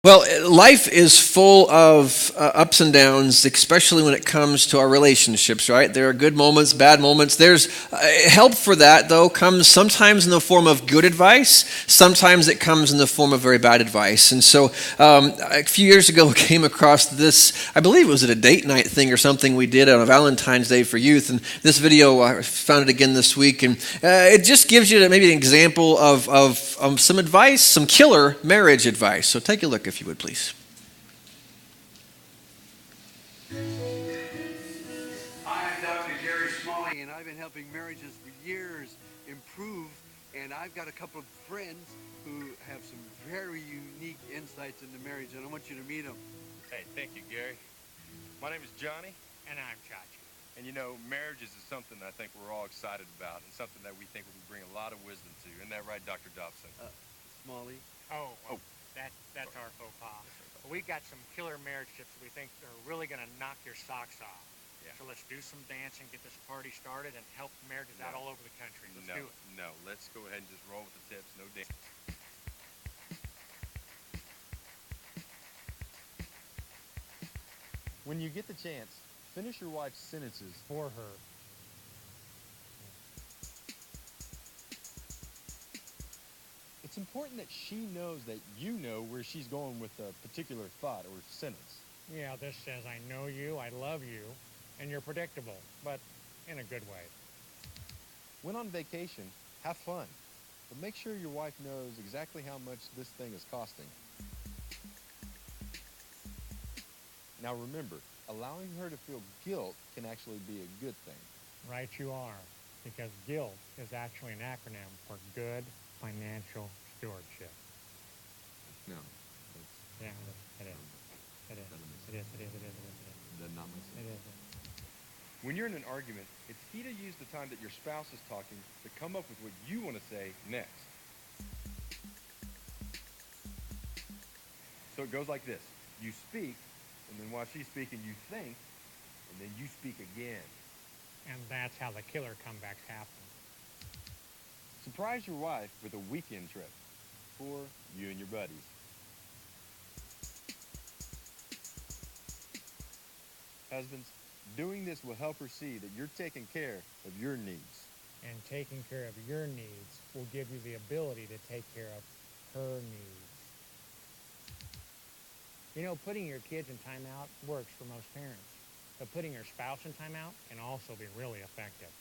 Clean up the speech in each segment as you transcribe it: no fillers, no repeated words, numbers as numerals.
Well, life is full of ups and downs, especially when it comes to our relationships, right? There are good moments, bad moments. There's help for that, though, comes sometimes in the form of good advice. Sometimes it comes in the form of very bad advice. And so a few years ago, I came across this, I believe it was at a date night thing or something we did on a Valentine's Day for youth. And this video, I found it again this week. And it just gives you maybe an example of some advice, some killer marriage advice. So take a look if you would, please. I'm Dr. Gary Smalley, and I've been helping marriages for years improve, and I've got a couple of friends who have some very unique insights into marriage, and I want you to meet them. Hey, thank you, Gary. My name is Johnny. And I'm Chachi. And you know, marriages is something I think we're all excited about and something that we think we can bring a lot of wisdom to. Isn't that right, Dr. Dobson? Smalley? Oh. That's our faux pas. But we got some killer marriage tips that we think are really going to knock your socks off. Yeah. So let's do some dancing, get this party started, and help marriages out all over the country. Let's do it. No, let's go ahead and just roll with the tips. No dance. When you get the chance, finish your wife's sentences For her. It's important that she knows that you know where she's going with a particular thought or sentence. Yeah, this says, I know you, I love you, and you're predictable, but in a good way. When on vacation, have fun, but make sure your wife knows exactly how much this thing is costing. Now remember, allowing her to feel guilt can actually be a good thing. Right you are, because guilt is actually an acronym for good financial stewardship. No, Yeah, it is. It is. It is. that's not my It is. When you're in an argument, it's key to use the time that your spouse is talking to come up with what you want to say next. So it goes like this. You speak, and then while she's speaking, you think, and then you speak again. And that's how the killer comebacks happen. Surprise your wife with a weekend trip for you and your buddies. Husbands, doing this will help her see that you're taking care of your needs. And taking care of your needs will give you the ability to take care of her needs. You know, putting your kids in timeout works for most parents, but putting your spouse in timeout can also be really effective.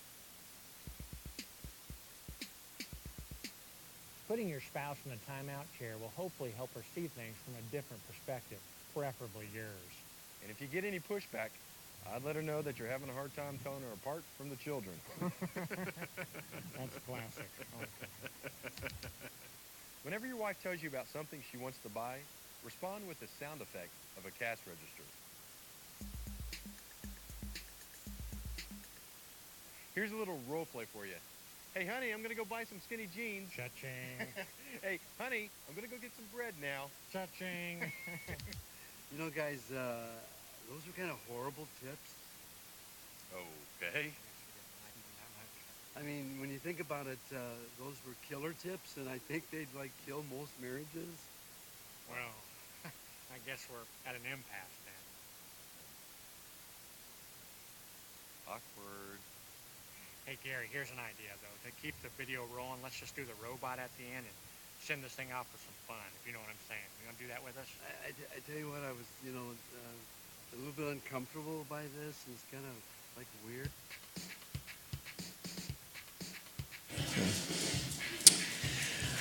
Putting your spouse in the timeout chair will hopefully help her see things from a different perspective, preferably yours. And if you get any pushback, I'd let her know that you're having a hard time telling her apart from the children. That's classic. Whenever your wife tells you about something she wants to buy, respond with the sound effect of a cash register. Here's a little role play for you. Hey, honey, I'm going to go buy some skinny jeans. Cha-ching. Hey, honey, I'm going to go get some bread now. Cha-ching. You know, guys, those are kind of horrible tips. Okay. I mean, when you think about it, those were killer tips, and I think they'd, kill most marriages. Well, I guess we're at an impasse then. Awkward. Hey, Gary, here's an idea, though. To keep the video rolling, let's just do the robot at the end and send this thing off for some fun, if you know what I'm saying. You want to do that with us? I tell you what, I was, a little bit uncomfortable by this, and it's kind of, weird.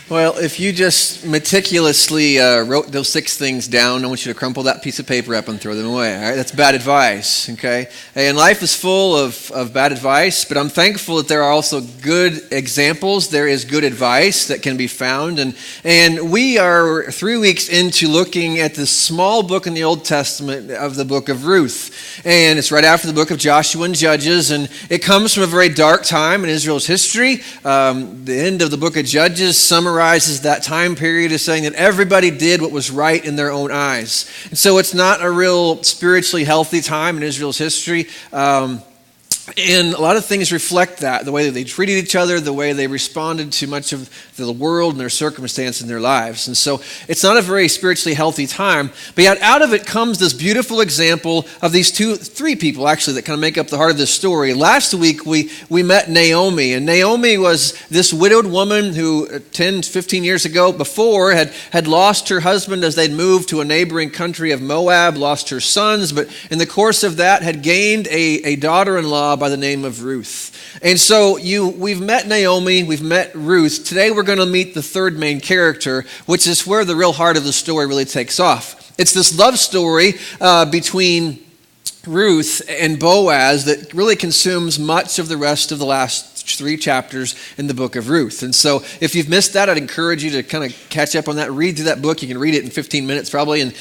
Well, if you just meticulously wrote those 6 things down, I want you to crumple that piece of paper up and throw them away. All right, that's bad advice. Okay, and life is full of bad advice, but I'm thankful that there are also good examples. There is good advice that can be found, and we are 3 weeks into looking at this small book in the Old Testament of the book of Ruth, and it's right after the book of Joshua and Judges, and it comes from a very dark time in Israel's history. The end of the book of Judges summarizes that time period as saying that everybody did what was right in their own eyes. And so it's not a real spiritually healthy time in Israel's history. And a lot of things reflect that, the way that they treated each other, the way they responded to much of the world and their circumstance in their lives. And so it's not a very spiritually healthy time, but yet out of it comes this beautiful example of these three people actually that kind of make up the heart of this story. Last week we met Naomi, and Naomi was this widowed woman who 10, 15 years ago before had lost her husband as they'd moved to a neighboring country of Moab, lost her sons, but in the course of that had gained a daughter-in-law by the name of Ruth. And so we've met Naomi, we've met Ruth. Today we're going to meet the third main character, which is where the real heart of the story really takes off. It's this love story between Ruth and Boaz that really consumes much of the rest of the last 3 chapters in the book of Ruth. And so if you've missed that, I'd encourage you to kind of catch up on that, read through that book. You can read it in 15 minutes probably and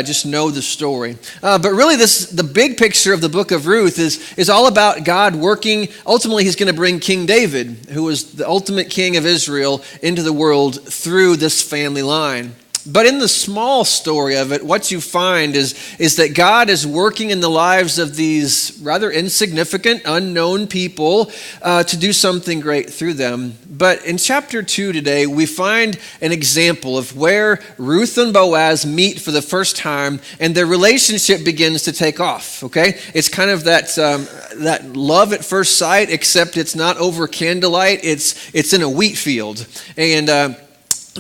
just know the story. But really the big picture of the book of Ruth is all about God working. Ultimately, he's going to bring King David, who was the ultimate king of Israel, into the world through this family line. But in the small story of it, what you find is that God is working in the lives of these rather insignificant, unknown people to do something great through them. But in chapter 2 today, we find an example of where Ruth and Boaz meet for the first time, and their relationship begins to take off, okay? It's kind of that love at first sight, except it's not over candlelight. It's in a wheat field. And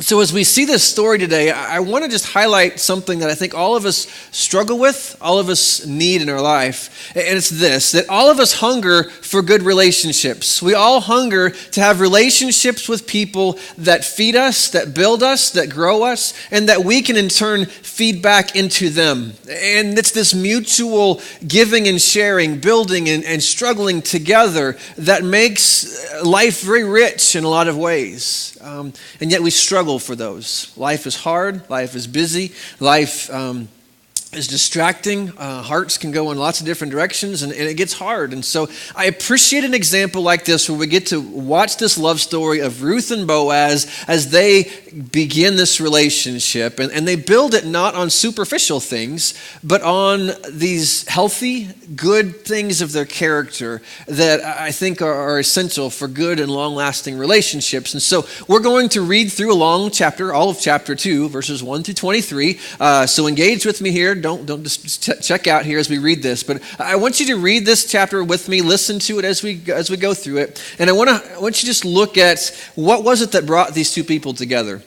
so as we see this story today, I want to just highlight something that I think all of us struggle with, all of us need in our life. And it's this, that all of us hunger for good relationships. We all hunger to have relationships with people that feed us, that build us, that grow us, and that we can in turn feed back into them. And it's this mutual giving and sharing, building and struggling together that makes life very rich in a lot of ways. And yet we struggle for those. Life is hard. Life is busy. Life is distracting. Hearts can go in lots of different directions, and it gets hard. And so I appreciate an example like this where we get to watch this love story of Ruth and Boaz as they begin this relationship. And they build it not on superficial things, but on these healthy, good things of their character that I think are essential for good and long-lasting relationships. And so we're going to read through a long chapter, all of chapter 2, verses 1 through 23. So engage with me here. Don't just check out here as we read this, but I want you to read this chapter with me, listen to it as we go through it, and I want you to just look at what was it that brought these two people together.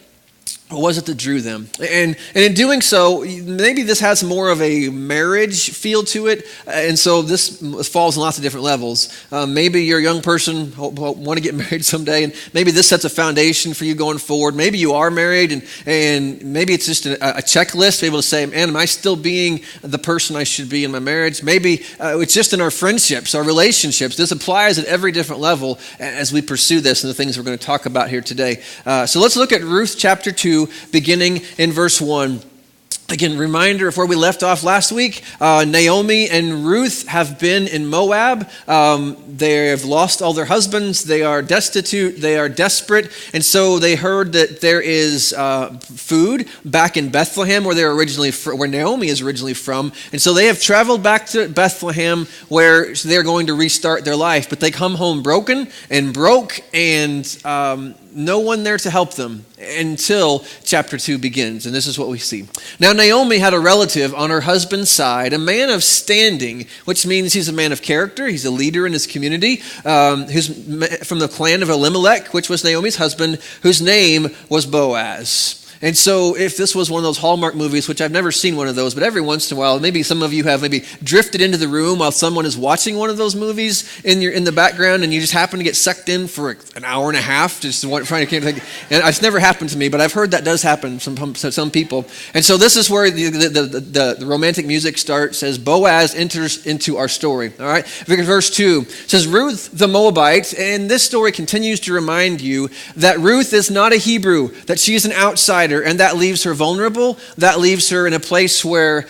What was it that drew them? And in doing so, maybe this has more of a marriage feel to it. And so this falls on lots of different levels. Maybe you're a young person, want to get married someday, and maybe this sets a foundation for you going forward. Maybe you are married, and maybe it's just a checklist to be able to say, man, am I still being the person I should be in my marriage? Maybe it's just in our friendships, our relationships. This applies at every different level as we pursue this and the things we're going to talk about here today. So let's look at Ruth chapter 2, beginning in verse 1. Again, reminder of where we left off last week. Naomi and Ruth have been in Moab. They have lost all their husbands. They are destitute. They are desperate. And so they heard that there is food back in Bethlehem, where where Naomi is originally from. And so they have traveled back to Bethlehem, where they're going to restart their life. But they come home broken and broke, and no one there to help them until chapter 2 begins. And this is what we see. Now, Naomi had a relative on her husband's side, a man of standing, which means he's a man of character. He's a leader in his community, who's from the clan of Elimelech, which was Naomi's husband, whose name was Boaz. And so if this was one of those Hallmark movies, which I've never seen one of those, but every once in a while, maybe some of you have maybe drifted into the room while someone is watching one of those movies in the background, and you just happen to get sucked in for an hour and a half, just trying to, and it's never happened to me, but I've heard that does happen to some people. And so this is where the romantic music starts as Boaz enters into our story. All right, verse 2 says, Ruth the Moabite, and this story continues to remind you that Ruth is not a Hebrew, that she is an outsider. And that leaves her vulnerable. That leaves her in a place where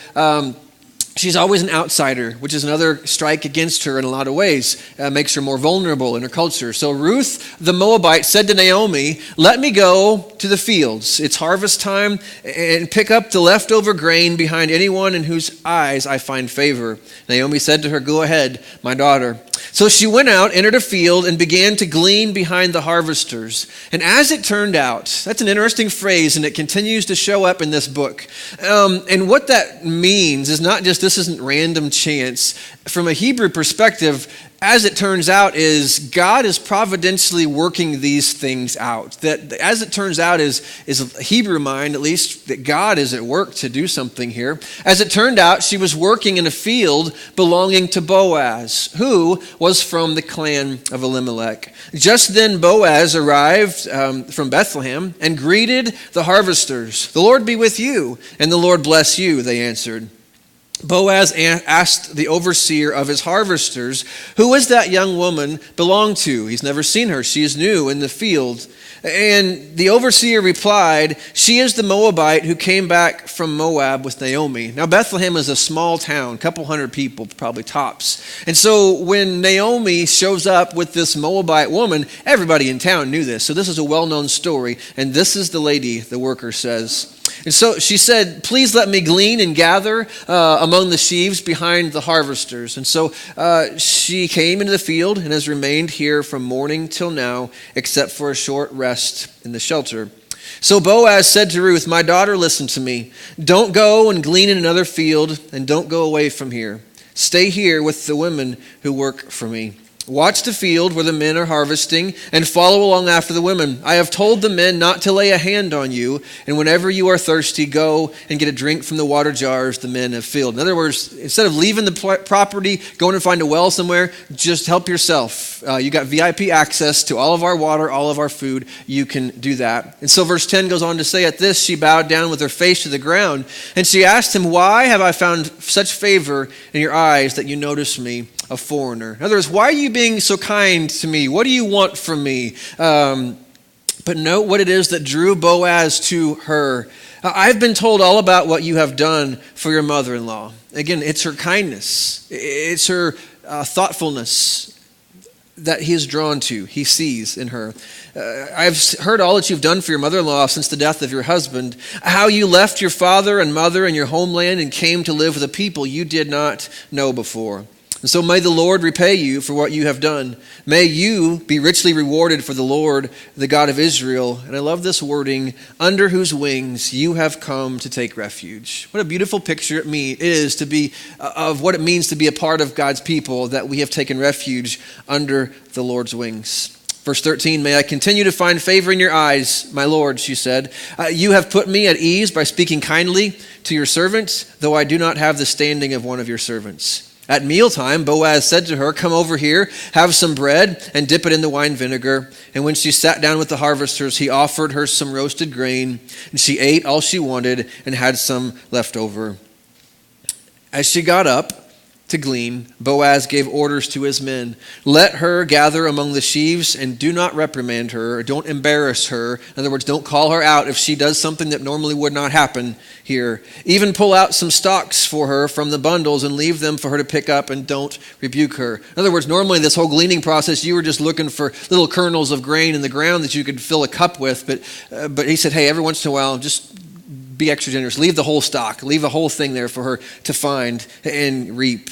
She's always an outsider, which is another strike against her in a lot of ways, makes her more vulnerable in her culture. So Ruth the Moabite said to Naomi, "Let me go to the fields. It's harvest time, and pick up the leftover grain behind anyone in whose eyes I find favor." Naomi said to her, "Go ahead, my daughter." So she went out, entered a field, and began to glean behind the harvesters. And as it turned out, that's an interesting phrase, and it continues to show up in this book. And what that means is not just this isn't random chance. From a Hebrew perspective, as it turns out, is God is providentially working these things out. That, as it turns out, is a Hebrew mind, at least, that God is at work to do something here. As it turned out, she was working in a field belonging to Boaz, who was from the clan of Elimelech. Just then Boaz arrived from Bethlehem and greeted the harvesters. "The Lord be with you, and the Lord bless you," they answered. Boaz asked the overseer of his harvesters, "Who is that young woman belong to?" He's never seen her. She is new in the field. And the overseer replied, "She is the Moabite who came back from Moab with Naomi." Now, Bethlehem is a small town, a couple hundred people, probably tops. And so when Naomi shows up with this Moabite woman, everybody in town knew this. So this is a well-known story. And this is the lady, the worker says. And so she said, "Please let me glean and gather among the sheaves behind the harvesters." And so she came into the field and has remained here from morning till now, except for a short rest in the shelter. So Boaz said to Ruth, "My daughter, listen to me. Don't go and glean in another field, and don't go away from here. Stay here with the women who work for me. Watch the field where the men are harvesting and follow along after the women. I have told the men not to lay a hand on you, and whenever you are thirsty, go and get a drink from the water jars the men have filled." In other words, instead of leaving the property, going to find a well somewhere, just help yourself. You got VIP access to all of our water, all of our food. You can do that. And so verse 10 goes on to say, "At this she bowed down with her face to the ground, and she asked him, 'Why have I found such favor in your eyes that you notice me, a foreigner?'" In other words, why are you being so kind to me? What do you want from me? But note what it is that drew Boaz to her. "I've been told all about what you have done for your mother-in-law." Again, it's her kindness. It's her thoughtfulness that he is drawn to, he sees in her. "I've heard all that you've done for your mother-in-law since the death of your husband, how you left your father and mother and your homeland and came to live with a people you did not know before. And so may the Lord repay you for what you have done. May you be richly rewarded for the Lord, the God of Israel." And I love this wording, "under whose wings you have come to take refuge." What a beautiful picture it is to be of what it means to be a part of God's people, that we have taken refuge under the Lord's wings. Verse 13, "May I continue to find favor in your eyes, my Lord," she said. "You have put me at ease by speaking kindly to your servant, though I do not have the standing of one of your servants." At mealtime, Boaz said to her, "Come over here, have some bread, and dip it in the wine vinegar." And when she sat down with the harvesters, he offered her some roasted grain, and she ate all she wanted and had some left over. As she got up to glean, Boaz gave orders to his men, "Let her gather among the sheaves and do not reprimand her, or don't embarrass her." In other words, don't call her out if she does something that normally would not happen here. "Even pull out some stalks for her from the bundles and leave them for her to pick up, and don't rebuke her." In other words, normally this whole gleaning process, you were just looking for little kernels of grain in the ground that you could fill a cup with. But he said, hey, every once in a while, just be extra generous. Leave the whole stock. Leave the whole thing there for her to find and reap.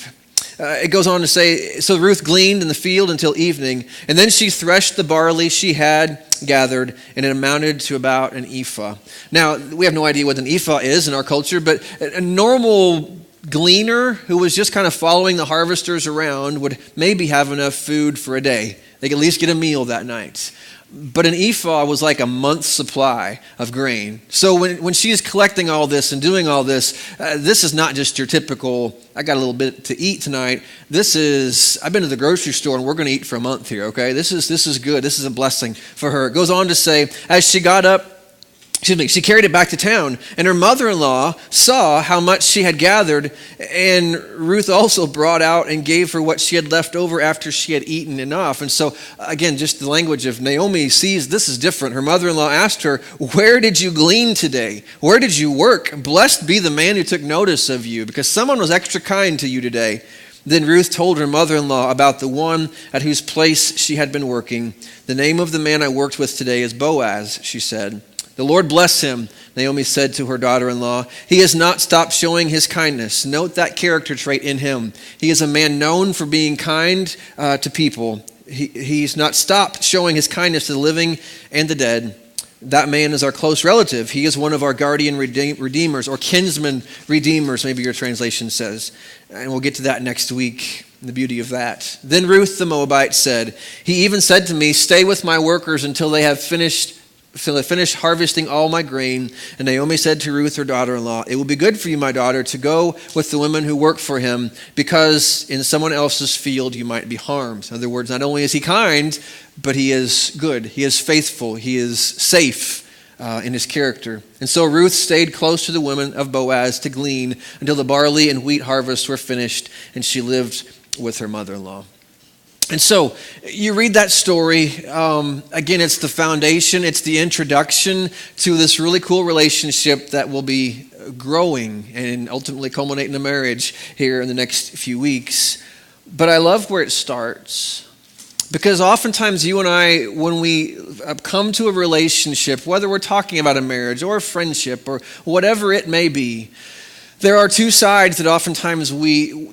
It goes on to say, "So Ruth gleaned in the field until evening, and then she threshed the barley she had gathered, and it amounted to about an ephah." Now, we have no idea what an ephah is in our culture, but a normal gleaner who was just kind of following the harvesters around would maybe have enough food for a day. They could at least get a meal that night. But an ephah was like a month's supply of grain. So when she's collecting all this and doing all this, this is not just your typical, I got a little bit to eat tonight. This is, I've been to the grocery store and we're going to eat for a month here, okay? This is good. This is a blessing for her. It goes on to say, as she got up She carried it back to town, and her mother-in-law saw how much she had gathered, and Ruth also brought out and gave her what she had left over after she had eaten enough. And so, again, just the language of Naomi sees this is different. Her mother-in-law asked her, "Where did you glean today? Where did you work? Blessed be the man who took notice of you, because someone was extra kind to you today." Then Ruth told her mother-in-law about the one at whose place she had been working. "The name of the man I worked with today is Boaz," she said. "The Lord bless him," Naomi said to her daughter-in-law. "He has not stopped showing his kindness." Note that character trait in him. He is a man known for being kind to people. He's not stopped showing his kindness to the living and the dead. That man is our close relative. He is one of our guardian redeemers, or kinsman redeemers, maybe your translation says. And we'll get to that next week, the beauty of that. Then Ruth the Moabite said, "He even said to me, 'Stay with my workers until they finish harvesting all my grain.' And Naomi said to Ruth, her daughter-in-law, 'It will be good for you, my daughter, to go with the women who work for him, because in someone else's field you might be harmed.'" In other words, not only is he kind, but he is good. He is faithful. He is safe in his character. And so Ruth stayed close to the women of Boaz to glean until the barley and wheat harvests were finished, and she lived with her mother-in-law. And so you read that story, again, it's the foundation, it's the introduction to this really cool relationship that will be growing and ultimately culminate in a marriage here in the next few weeks. But I love where it starts, because oftentimes you and I, when we come to a relationship, whether we're talking about a marriage or a friendship or whatever it may be, there are two sides that oftentimes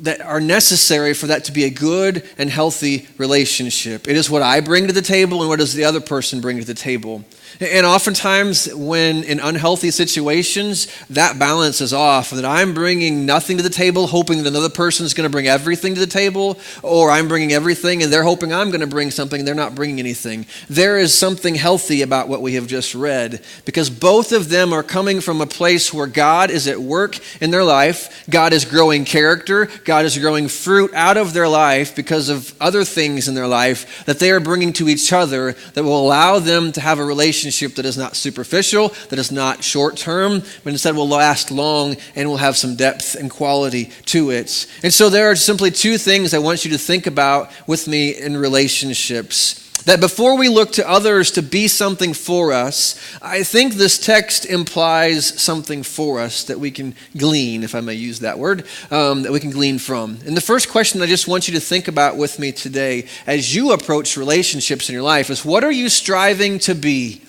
that are necessary for that to be a good and healthy relationship. It is what I bring to the table and what does the other person bring to the table. And oftentimes when in unhealthy situations, that balance is off, that I'm bringing nothing to the table, hoping that another person is going to bring everything to the table, or I'm bringing everything and they're hoping I'm going to bring something and they're not bringing anything. There is something healthy about what we have just read, because both of them are coming from a place where God is at work in their life. God is growing character. God is growing fruit out of their life because of other things in their life that they are bringing to each other that will allow them to have a relationship that is not superficial, that is not short-term, but instead will last long and will have some depth and quality to it. And so there are simply two things I want you to think about with me in relationships. That before we look to others to be something for us, I think this text implies something for us that we can glean, if I may use that word, that we can glean from. And the first question I just want you to think about with me today as you approach relationships in your life is, what are you striving to be?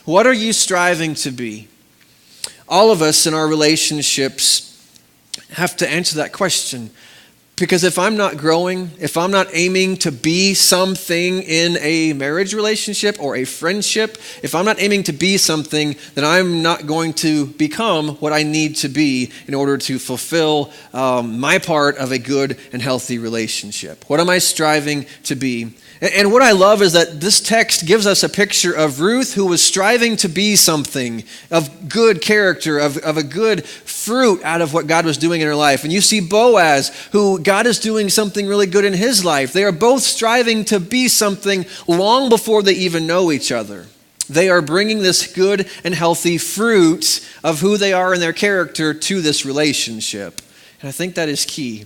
What are you striving to be? All of us in our relationships have to answer that question. Because if I'm not growing, if I'm not aiming to be something in a marriage relationship or a friendship, if I'm not aiming to be something, then I'm not going to become what I need to be in order to fulfill my part of a good and healthy relationship. What am I striving to be? And what I love is that this text gives us a picture of Ruth, who was striving to be something of good character, of a good fruit out of what God was doing in her life. And you see Boaz, who God is doing something really good in his life. They are both striving to be something long before they even know each other. They are bringing this good and healthy fruit of who they are in their character to this relationship. And I think that is key.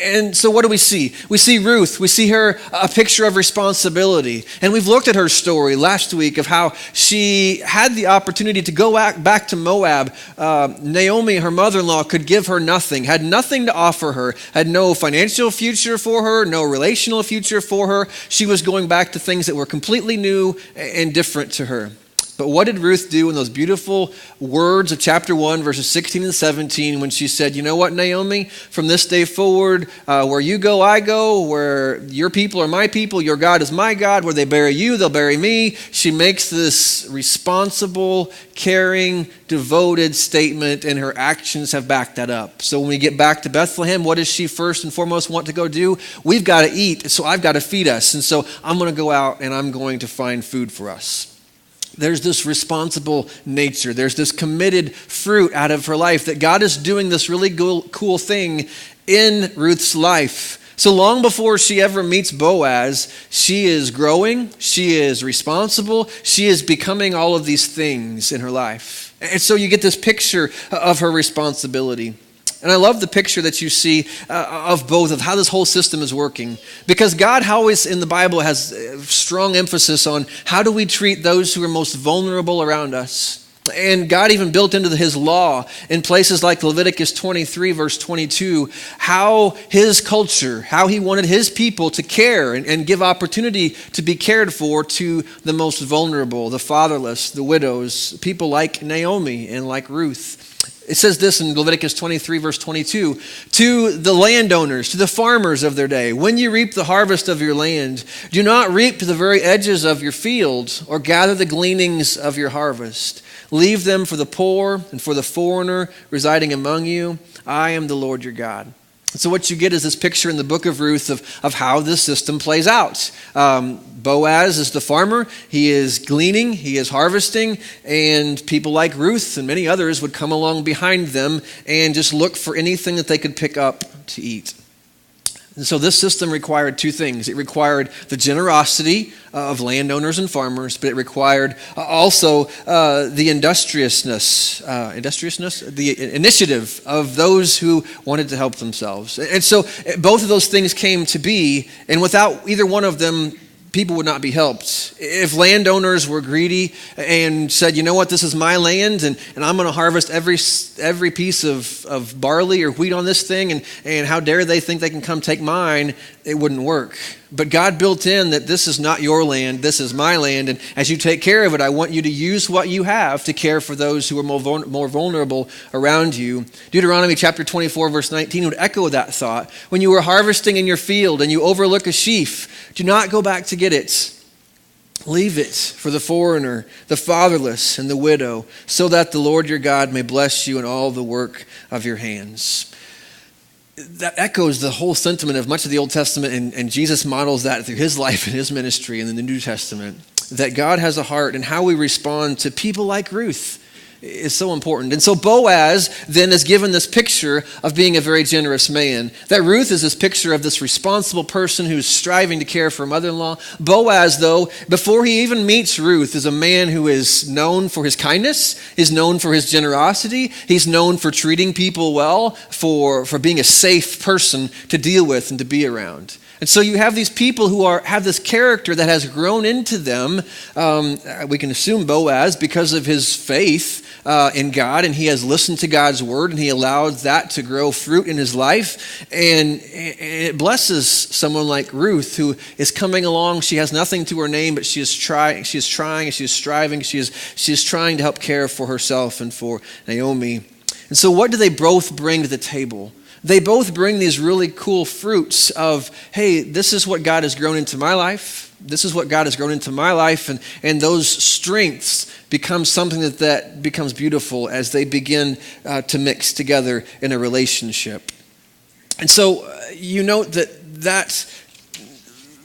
And so what do we see? We see Ruth. We see her a picture of responsibility. And we've looked at her story last week of how she had the opportunity to go back to Moab. Naomi, her mother-in-law, could give her nothing, had nothing to offer her, had no financial future for her, no relational future for her. She was going back to things that were completely new and different to her. But what did Ruth do in those beautiful words of chapter 1, verses 16 and 17, when she said, "You know what, Naomi, from this day forward, where you go, I go, where your people are my people, your God is my God, where they bury you, they'll bury me." She makes this responsible, caring, devoted statement, and her actions have backed that up. So when we get back to Bethlehem, what does she first and foremost want to go do? We've got to eat, so I've got to feed us. And so I'm going to go out and I'm going to find food for us. There's this responsible nature. There's this committed fruit out of her life that God is doing this really cool thing in Ruth's life. So long before she ever meets Boaz, she is growing, she is responsible, she is becoming all of these things in her life. And so you get this picture of her responsibility. And I love the picture that you see of both, of how this whole system is working. Because God always in the Bible has a strong emphasis on how do we treat those who are most vulnerable around us. And God even built into his law in places like Leviticus 23, verse 22, how his culture, how he wanted his people to care and give opportunity to be cared for to the most vulnerable, the fatherless, the widows, people like Naomi and like Ruth. It says this in Leviticus 23, verse 22, to the landowners, to the farmers of their day, when you reap the harvest of your land, do not reap to the very edges of your field or gather the gleanings of your harvest. Leave them for the poor and for the foreigner residing among you. I am the Lord your God. So what you get is this picture in the book of Ruth of how this system plays out. Boaz is the farmer. He is gleaning. He is harvesting. And people like Ruth and many others would come along behind them and just look for anything that they could pick up to eat. And so this system required two things. It required the generosity of landowners and farmers, but it required also the the initiative of those who wanted to help themselves. And so both of those things came to be, and without either one of them, people would not be helped. If landowners were greedy and said, you know what, this is my land and I'm going to harvest every piece of barley or wheat on this thing and how dare they think they can come take mine, it wouldn't work. But God built in that this is not your land, this is my land, and as you take care of it, I want you to use what you have to care for those who are more vulnerable around you. Deuteronomy chapter 24, verse 19 would echo that thought. When you are harvesting in your field and you overlook a sheaf, do not go back to get it. Leave it for the foreigner, the fatherless, and the widow, so that the Lord your God may bless you in all the work of your hands. That echoes the whole sentiment of much of the Old Testament, and Jesus models that through his life and his ministry in the New Testament, that God has a heart, and how we respond to people like Ruth is so important. And so Boaz then is given this picture of being a very generous man. That Ruth is this picture of this responsible person who's striving to care for her mother-in-law. Boaz, though, before he even meets Ruth, is a man who is known for his kindness, is known for his generosity. He's known for treating people well, for being a safe person to deal with and to be around. And so you have these people who have this character that has grown into them. We can assume Boaz because of his faith in God, and he has listened to God's word, and he allowed that to grow fruit in his life. And it blesses someone like Ruth, who is coming along. She has nothing to her name, but she is trying, she is striving, she is trying to help care for herself and for Naomi. And so what do they both bring to the table? They both bring these really cool fruits of, hey, this is what God has grown into my life. This is what God has grown into my life. And those strengths become something that becomes beautiful as they begin to mix together in a relationship. And so you note that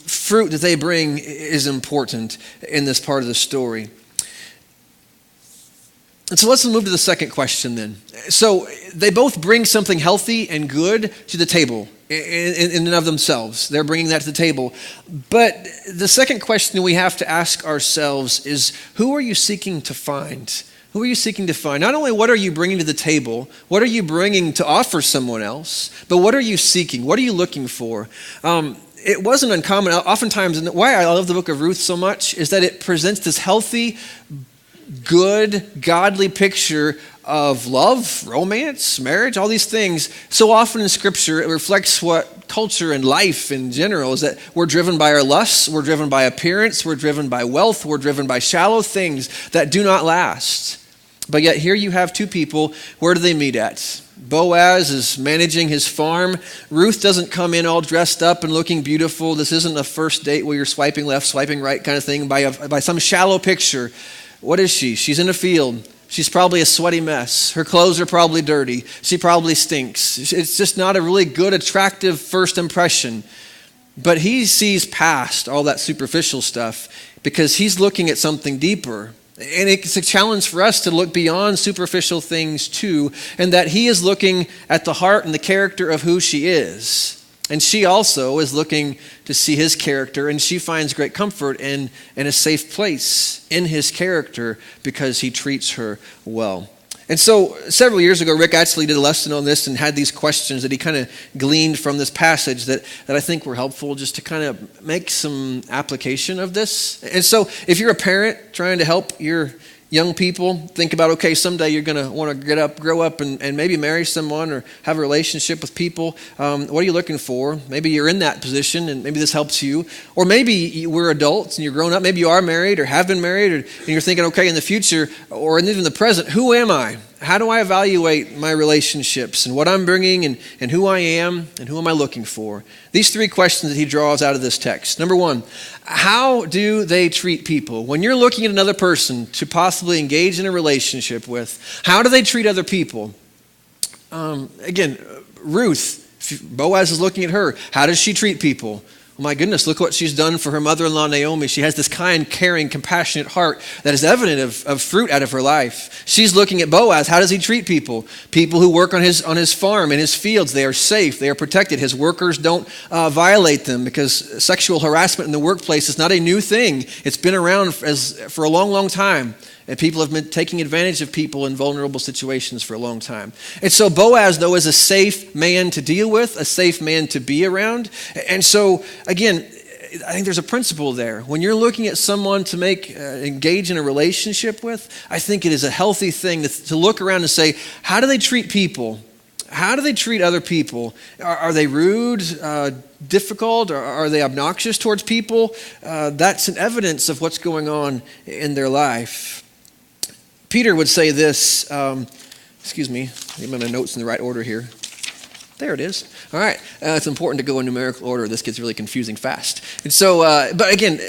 fruit that they bring is important in this part of the story. And so let's move to the second question then. So they both bring something healthy and good to the table in and of themselves. They're bringing that to the table. But the second question we have to ask ourselves is, who are you seeking to find? Who are you seeking to find? Not only what are you bringing to the table, what are you bringing to offer someone else, but what are you seeking? What are you looking for? It wasn't uncommon. Oftentimes, and why I love the book of Ruth so much is that it presents this healthy, good, godly picture of love, romance, marriage, all these things. So often in Scripture, it reflects what culture and life in general is, that we're driven by our lusts, we're driven by appearance, we're driven by wealth, we're driven by shallow things that do not last. But yet here you have two people. Where do they meet at? Boaz is managing his farm. Ruth doesn't come in all dressed up and looking beautiful. This isn't a first date where you're swiping left, swiping right kind of thing by some shallow picture. What is she? She's in a field. She's probably a sweaty mess. Her clothes are probably dirty. She probably stinks. It's just not a really good, attractive first impression. But he sees past all that superficial stuff because he's looking at something deeper. And it's a challenge for us to look beyond superficial things too, and that he is looking at the heart and the character of who she is. And she also is looking to see his character, and she finds great comfort and a safe place in his character because he treats her well. And so several years ago, Rick actually did a lesson on this and had these questions that he kind of gleaned from this passage that I think were helpful just to kind of make some application of this. And so if you're a parent trying to help your young people think about, okay, someday you're going to want to grow up and maybe marry someone or have a relationship with people. What are you looking for? Maybe you're in that position and maybe this helps you. Or maybe we're adults and you're grown up. Maybe you are married or have been married and you're thinking, okay, in the future or even the present, who am I? How do I evaluate my relationships and what I'm bringing and who I am and who am I looking for? These three questions that he draws out of this text. Number one, how do they treat people? When you're looking at another person to possibly engage in a relationship with, how do they treat other people? Again, Ruth, Boaz is looking at her. How does she treat people? Oh my goodness, look what she's done for her mother-in-law Naomi. She has this kind, caring, compassionate heart that is evident of fruit out of her life. She's looking at Boaz. How does he treat people? People who work on his farm, in his fields, they are safe, they are protected. His workers don't violate them because sexual harassment in the workplace is not a new thing. It's been around for a long, long time. And people have been taking advantage of people in vulnerable situations for a long time. And so Boaz, though, is a safe man to deal with, a safe man to be around. And so, again, I think there's a principle there. When you're looking at someone to engage in a relationship with, I think it is a healthy thing to look around and say, how do they treat people? How do they treat other people? Are they rude, difficult, or are they obnoxious towards people? That's an evidence of what's going on in their life. Peter would say this, excuse me, get my notes in the right order here. There it is. All right. It's important to go in numerical order. This gets really confusing fast. And so, but again,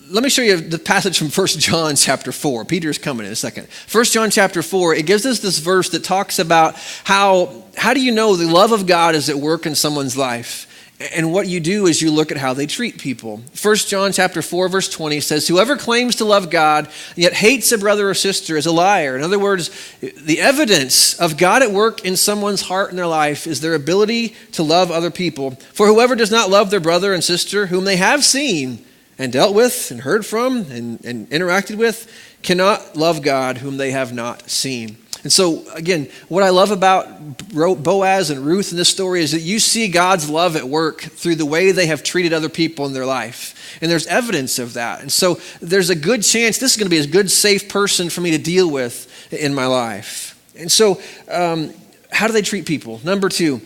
let me show you the passage from 1 John chapter 4. Peter's coming in a second. 1 John chapter 4, it gives us this verse that talks about how do you know the love of God is at work in someone's life? And what you do is you look at how they treat people. 1 John chapter 4, verse 20 says, whoever claims to love God yet hates a brother or sister is a liar. In other words, the evidence of God at work in someone's heart and their life is their ability to love other people. For whoever does not love their brother and sister whom they have seen and dealt with and heard from and interacted with cannot love God whom they have not seen. And so, again, what I love about Boaz and Ruth in this story is that you see God's love at work through the way they have treated other people in their life. And there's evidence of that. And so there's a good chance this is going to be a good, safe person for me to deal with in my life. And so how do they treat people? Number two,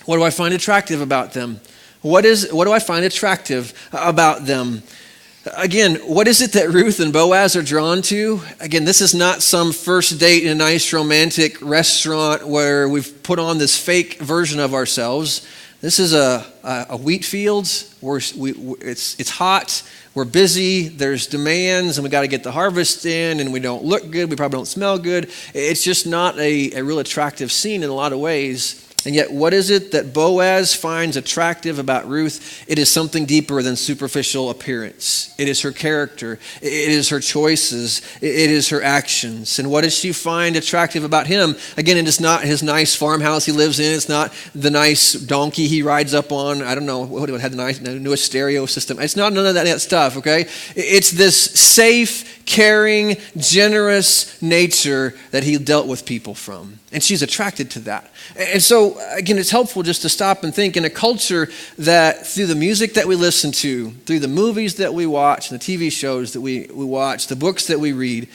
what do I find attractive about them? What do I find attractive about them? Again, what is it that Ruth and Boaz are drawn to? Again, this is not some first date in a nice romantic restaurant where we've put on this fake version of ourselves. This is a wheat field. It's hot. We're busy. There's demands, and we got to get the harvest in, and we don't look good. We probably don't smell good. It's just not a real attractive scene in a lot of ways. And yet, what is it that Boaz finds attractive about Ruth? It is something deeper than superficial appearance. It is her character. It is her choices. It is her actions. And what does she find attractive about him? Again, it is not his nice farmhouse he lives in. It's not the nice donkey he rides up on. I don't know what had the newest stereo system. It's not none of that stuff, okay? It's this safe, caring, generous nature that he dealt with people from. And she's attracted to that. And so, again, it's helpful just to stop and think in a culture that through the music that we listen to, through the movies that we watch, and the TV shows that we watch, the books that we read,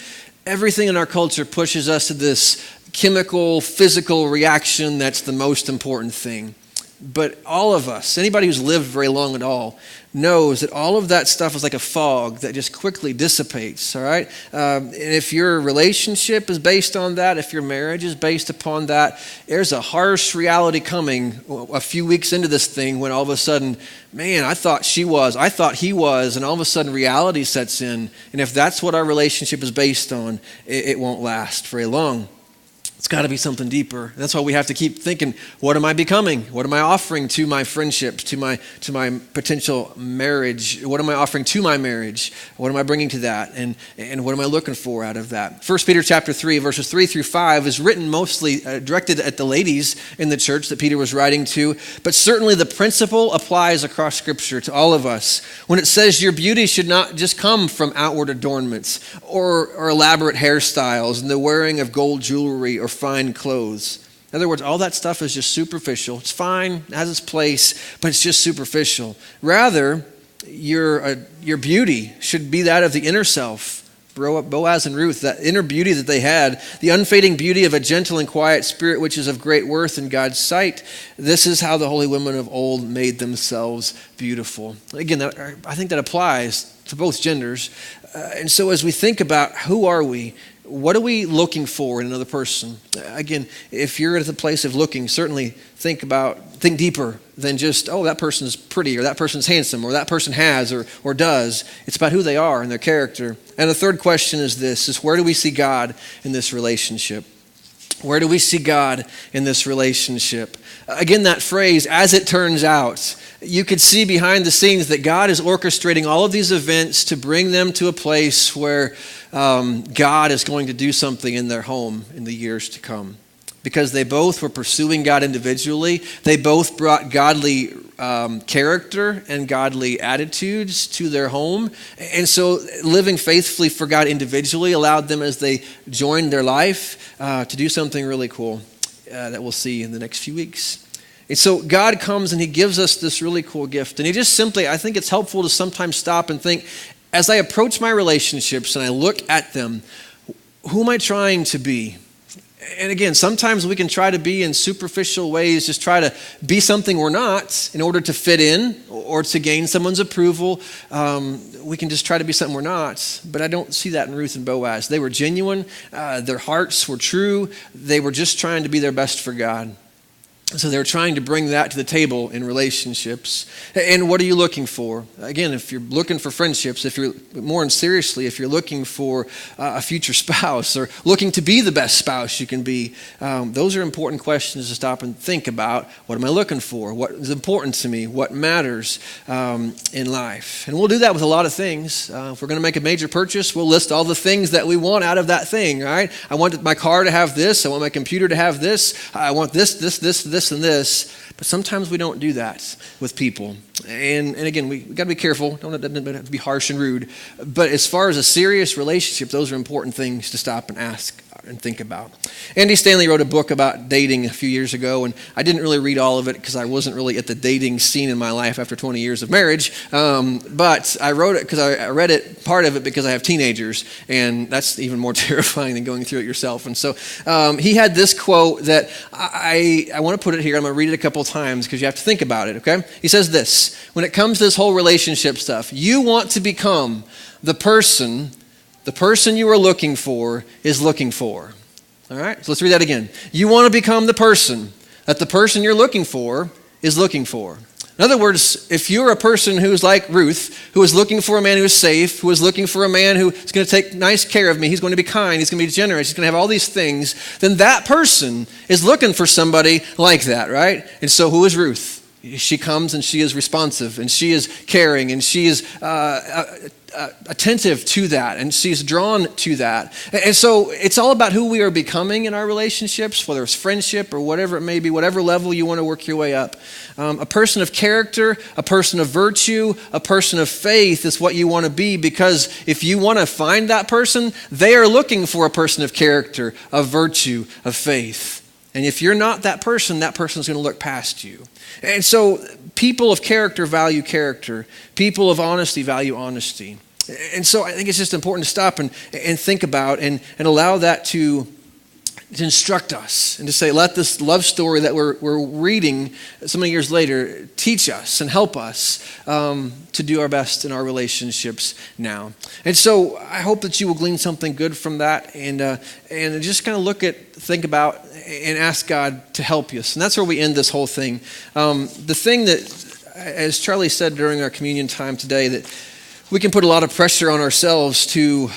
everything in our culture pushes us to this chemical, physical reaction that's the most important thing. But all of us, anybody who's lived very long at all, knows that all of that stuff is like a fog that just quickly dissipates, all right? And if your relationship is based on that, if your marriage is based upon that, there's a harsh reality coming a few weeks into this thing when all of a sudden, man, I thought he was, and all of a sudden reality sets in. And if that's what our relationship is based on, it won't last very long. It's got to be something deeper. That's why we have to keep thinking, what am I becoming? What am I offering to my friendship, to my potential marriage? What am I offering to my marriage? What am I bringing to that? And what am I looking for out of that? 1 Peter chapter 3, verses 3 through 5 is written mostly directed at the ladies in the church that Peter was writing to, but certainly the principle applies across Scripture to all of us. When it says your beauty should not just come from outward adornments or elaborate hairstyles and the wearing of gold jewelry or fine clothes. In other words, all that stuff is just superficial. It's fine, it has its place, but it's just superficial. Rather, your beauty should be that of the inner self. Boaz and Ruth, that inner beauty that they had, the unfading beauty of a gentle and quiet spirit, which is of great worth in God's sight. This is how the holy women of old made themselves beautiful. Again, I think that applies to both genders. And so as we think about who are we, what are we looking for in another person? Again, if you're at the place of looking, certainly think deeper than just, oh, that person's pretty, or that person's handsome, or that person has or does. It's about who they are and their character. And the third question is where do we see God in this relationship? Where do we see God in this relationship? Again, that phrase, as it turns out, you could see behind the scenes that God is orchestrating all of these events to bring them to a place where God is going to do something in their home in the years to come. Because they both were pursuing God individually. They both brought godly character and godly attitudes to their home. And so living faithfully for God individually allowed them, as they joined their life, to do something really cool that we'll see in the next few weeks. And so God comes and he gives us this really cool gift. And he just simply, I think it's helpful to sometimes stop and think, as I approach my relationships and I look at them, who am I trying to be? And again, sometimes we can try to be in superficial ways, just try to be something we're not in order to fit in or to gain someone's approval. We can just try to be something we're not. But I don't see that in Ruth and Boaz. They were genuine. Their hearts were true. They were just trying to be their best for God. So they're trying to bring that to the table in relationships. And what are you looking for? Again, if you're looking for friendships, if you're looking for a future spouse or looking to be the best spouse you can be, those are important questions to stop and think about. What am I looking for? What is important to me? What matters in life? And we'll do that with a lot of things. If we're going to make a major purchase, we'll list all the things that we want out of that thing, right? I want my car to have this. I want my computer to have this. I want this, and this, but sometimes we don't do that with people. And again, we got to be careful. Don't have to be harsh and rude. But as far as a serious relationship, those are important things to stop and ask and think about. Andy Stanley wrote a book about dating a few years ago, and I didn't really read all of it because I wasn't really at the dating scene in my life after 20 years of marriage. But I wrote it because I read it, part of it because I have teenagers, and that's even more terrifying than going through it yourself. And so he had this quote that I want to put it here. I'm going to read it a couple of times because you have to think about it, okay? He says this: when it comes to this whole relationship stuff, you want to become the person you are looking for is looking for. All right, so let's read that again. You want to become the person that the person you're looking for is looking for. In other words, if you're a person who's like Ruth, who is looking for a man who is safe, who is looking for a man who is going to take nice care of me, he's going to be kind, he's going to be generous, he's going to have all these things, then that person is looking for somebody like that, right? And so who is Ruth? She comes and she is responsive and she is caring and she is attentive to that and she's drawn to that. And so it's all about who we are becoming in our relationships, whether it's friendship or whatever it may be, whatever level you want to work your way up. A person of character, a person of virtue, a person of faith is what you want to be, because if you want to find that person, they are looking for a person of character, of virtue, of faith. And if you're not that person's going to look past you. And so people of character value character. People of honesty value honesty. And so I think it's just important to stop and think about and allow that to instruct us and to say, let this love story that we're reading so many years later teach us and help us to do our best in our relationships now. And so I hope that you will glean something good from that and just kind of think about and ask God to help us. And that's where we end this whole thing. The thing that, as Charlie said during our communion time today, that we can put a lot of pressure on ourselves to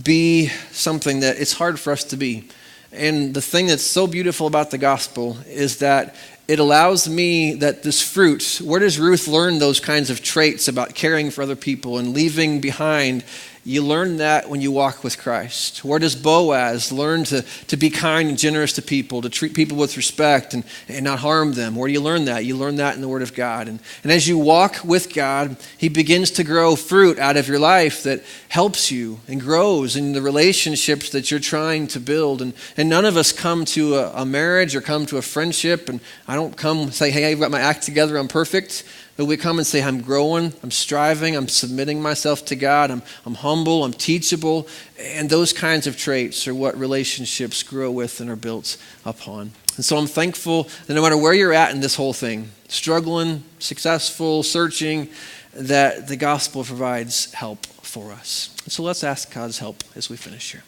be something that it's hard for us to be. And the thing that's so beautiful about the gospel is that it allows me that this fruit, where does Ruth learn those kinds of traits about caring for other people and leaving behind? You learn that when you walk with Christ. Where does Boaz learn to be kind and generous to people, to treat people with respect and not harm them? Where do you learn that? You learn that in the Word of God. And as you walk with God, He begins to grow fruit out of your life that helps you and grows in the relationships that you're trying to build. And none of us come to a marriage or come to a friendship, and I don't come and say, hey, I've got my act together, I'm perfect. But we come and say, I'm growing, I'm striving, I'm submitting myself to God, I'm humble, I'm teachable. And those kinds of traits are what relationships grow with and are built upon. And so I'm thankful that no matter where you're at in this whole thing, struggling, successful, searching, that the gospel provides help for us. And so let's ask God's help as we finish here.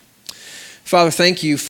Father, thank you